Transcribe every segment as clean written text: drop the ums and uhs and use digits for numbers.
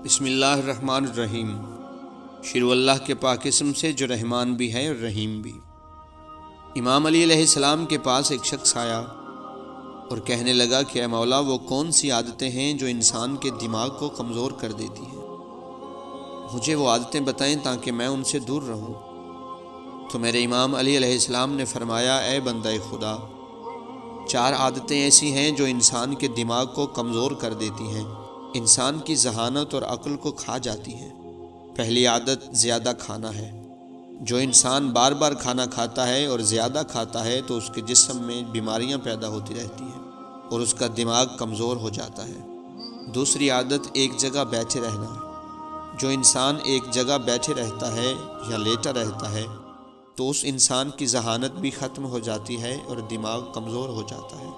بسم اللہ الرحمن الرحیم۔ شروع اللہ کے پاک اسم سے جو رحمان بھی ہے اور رحیم بھی۔ امام علی علیہ السلام کے پاس ایک شخص آیا اور کہنے لگا کہ اے مولا، وہ کون سی عادتیں ہیں جو انسان کے دماغ کو کمزور کر دیتی ہیں؟ مجھے وہ عادتیں بتائیں تاکہ میں ان سے دور رہوں۔ تو میرے امام علی علیہ السلام نے فرمایا، اے بندہ خدا، 4 عادتیں ایسی ہیں جو انسان کے دماغ کو کمزور کر دیتی ہیں، انسان کی ذہانت اور عقل کو کھا جاتی ہیں۔ پہلی عادت زیادہ کھانا ہے۔ جو انسان بار بار کھانا کھاتا ہے اور زیادہ کھاتا ہے تو اس کے جسم میں بیماریاں پیدا ہوتی رہتی ہیں اور اس کا دماغ کمزور ہو جاتا ہے۔ دوسری عادت ایک جگہ بیٹھے رہنا ہے۔ جو انسان ایک جگہ بیٹھے رہتا ہے یا لیٹا رہتا ہے تو اس انسان کی ذہانت بھی ختم ہو جاتی ہے اور دماغ کمزور ہو جاتا ہے۔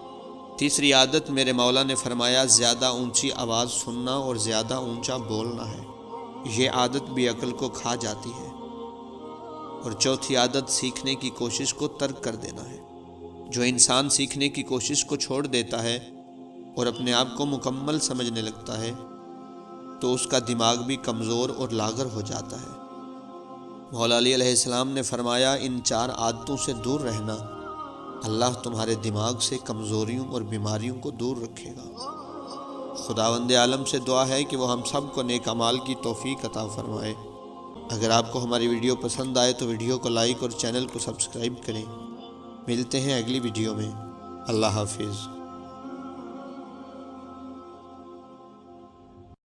تیسری عادت میرے مولا نے فرمایا، زیادہ اونچی آواز سننا اور زیادہ اونچا بولنا ہے۔ یہ عادت بھی عقل کو کھا جاتی ہے۔ اور چوتھی عادت سیکھنے کی کوشش کو ترک کر دینا ہے۔ جو انسان سیکھنے کی کوشش کو چھوڑ دیتا ہے اور اپنے آپ کو مکمل سمجھنے لگتا ہے تو اس کا دماغ بھی کمزور اور لاغر ہو جاتا ہے۔ مولا علی علیہ السلام نے فرمایا، ان 4 عادتوں سے دور رہنا، اللہ تمہارے دماغ سے کمزوریوں اور بیماریوں کو دور رکھے گا۔ خداوند عالم سے دعا ہے کہ وہ ہم سب کو نیک اعمال کی توفیق عطا فرمائے۔ اگر آپ کو ہماری ویڈیو پسند آئے تو ویڈیو کو لائک اور چینل کو سبسکرائب کریں۔ ملتے ہیں اگلی ویڈیو میں۔ اللہ حافظ۔